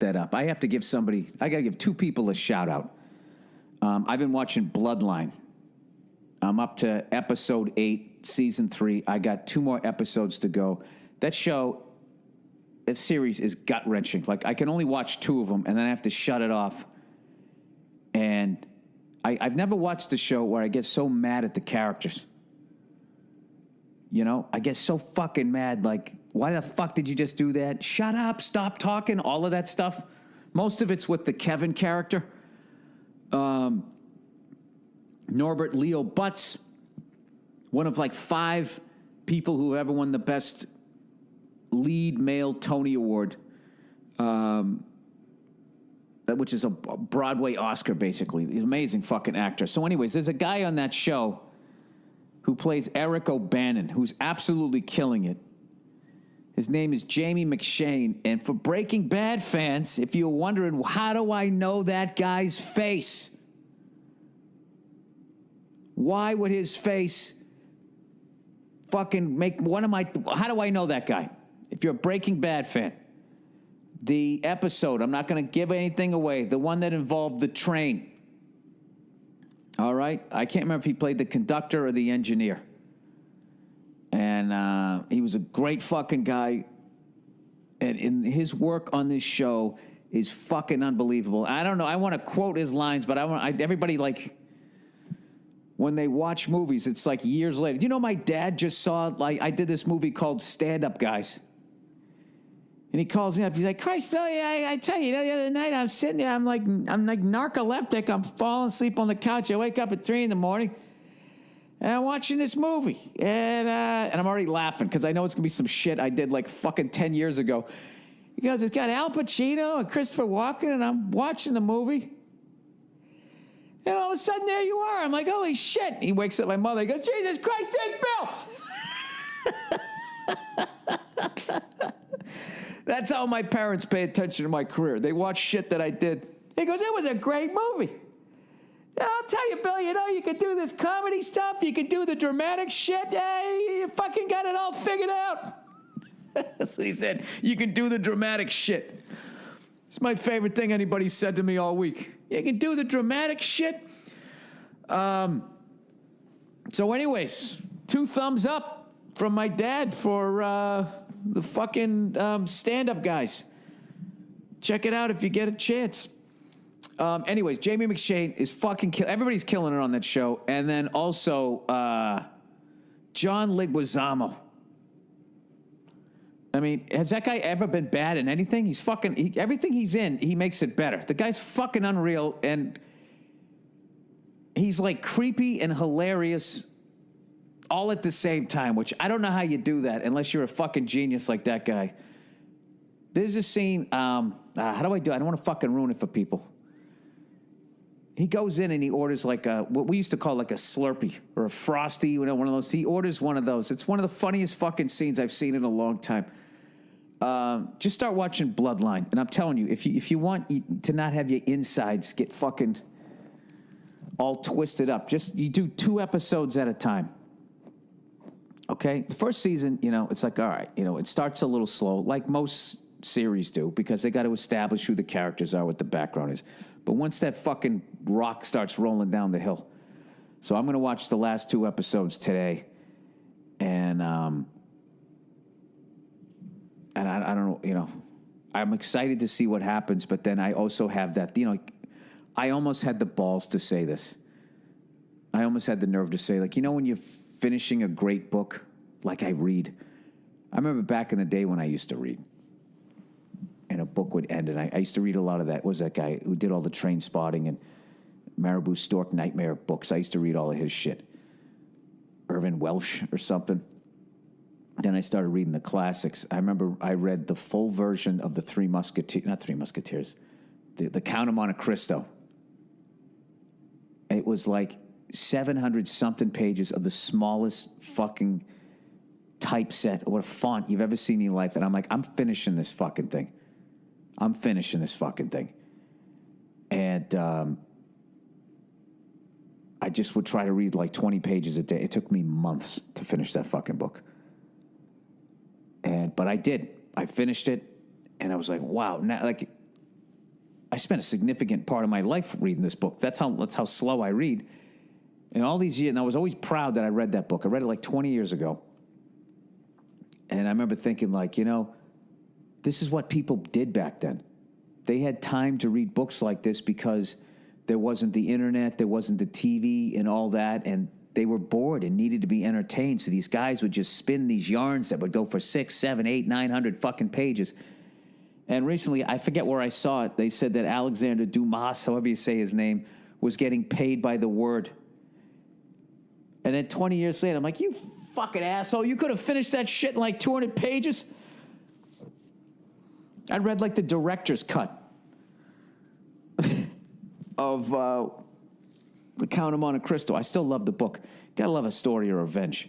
that up. I got to give two people a shout out. I've been watching Bloodline. I'm up to episode 8, season 3. I got 2 more episodes to go. That series is gut-wrenching. Like, I can only watch 2 of them, and then I have to shut it off. And I've never watched a show where I get so mad at the characters. You know, I get so fucking mad, like, why the fuck did you just do that? Shut up, stop talking, all of that stuff. Most of it's with the Kevin character. Norbert Leo Butz, one of like 5 people who ever won the best lead male Tony Award, which is a Broadway Oscar, basically. He's an amazing fucking actor. So anyways, there's a guy on that show who plays Eric O'Bannon, who's absolutely killing it. His name is Jamie McShane. And for Breaking Bad fans, if you're wondering, how do I know that guy's face? Why would his face fucking make one of my... How do I know that guy? If you're a Breaking Bad fan, the episode, I'm not going to give anything away, the one that involved the train. All right? I can't remember if he played the conductor or the engineer. And he was a great fucking guy. And in his work on this show is fucking unbelievable. I don't know. I want to quote his lines, but everybody, like, when they watch movies, it's like years later. Do you know my dad just saw, like, I did this movie called Stand Up Guys. And he calls me up. He's like, Christ, Billy, I tell you, the other night I'm sitting there. I'm like narcoleptic. I'm falling asleep on the couch. I wake up at 3 a.m. and I'm watching this movie. And I'm already laughing because I know it's going to be some shit I did like fucking 10 years ago. He goes, it's got Al Pacino and Christopher Walken, and I'm watching the movie. And all of a sudden, there you are. I'm like, holy shit. He wakes up my mother. He goes, Jesus Christ, there's Bill. That's how my parents pay attention to my career. They watch shit that I did. He goes, it was a great movie. Yeah, I'll tell you, Bill, you know, you could do this comedy stuff. You could do the dramatic shit. You fucking got it all figured out. That's what he said. You can do the dramatic shit. It's my favorite thing anybody said to me all week. You can do the dramatic shit. So anyways, 2 thumbs up from my dad for the fucking stand-up guys. Check it out if you get a chance. Anyways, Jamie McShane is fucking everybody's killing it on that show. And then also John Leguizamo. I mean, has that guy ever been bad in anything? He's fucking... everything he's in, he makes it better. The guy's fucking unreal, and he's like creepy and hilarious all at the same time, which I don't know how you do that unless you're a fucking genius like that guy. There's a scene... how do I do it? I don't want to fucking ruin it for people. He goes in and he orders like what we used to call like a Slurpee or a Frosty, you know, one of those. He orders one of those. It's one of the funniest fucking scenes I've seen in a long time. Just start watching Bloodline. And I'm telling you, if you want to not have your insides get fucking all twisted up, you do 2 episodes at a time. Okay? The first season, you know, it's like, all right, you know, it starts a little slow, like most series do, because they got to establish who the characters are, what the background is. But once that fucking rock starts rolling down the hill. So I'm going to watch the last 2 episodes today. And I don't know, you know, I'm excited to see what happens, but then I also have that, you know, I almost had the balls to say this. I almost had the nerve to say, like, you know, when you're finishing a great book, like I read. I remember back in the day when I used to read. And a book would end, and I used to read a lot of that. What was that guy who did all the Train Spotting and Marabou Stork Nightmare books? I used to read all of his shit. Irvin Welsh or something. Then I started reading the classics. I remember I read the full version of the Three Musketeers, not Three Musketeers, the Count of Monte Cristo. It was like 700-something pages of the smallest fucking typeset or font you've ever seen in your life. And I'm like, I'm finishing this fucking thing. I'm finishing this fucking thing. And I just would try to read like 20 pages a day. It took me months to finish that fucking book. But I did. I finished it, and I was like, wow. Now, like, I spent a significant part of my life reading this book. That's how slow I read. And all these years, and I was always proud that I read that book. I read it like 20 years ago. And I remember thinking, like, this is what people did back then. They had time to read books like this because there wasn't the internet, there wasn't the TV and all that, and they were bored and needed to be entertained. So these guys would just spin these yarns that would go for 6, 7, 8, 900 fucking pages. And recently, I forget where I saw it, they said that Alexander Dumas, however you say his name, was getting paid by the word. And then 20 years later, I'm like, you fucking asshole, you could have finished that shit in like 200 pages? I read like the director's cut of The Count of Monte Cristo. I still love the book. Gotta love a story of revenge,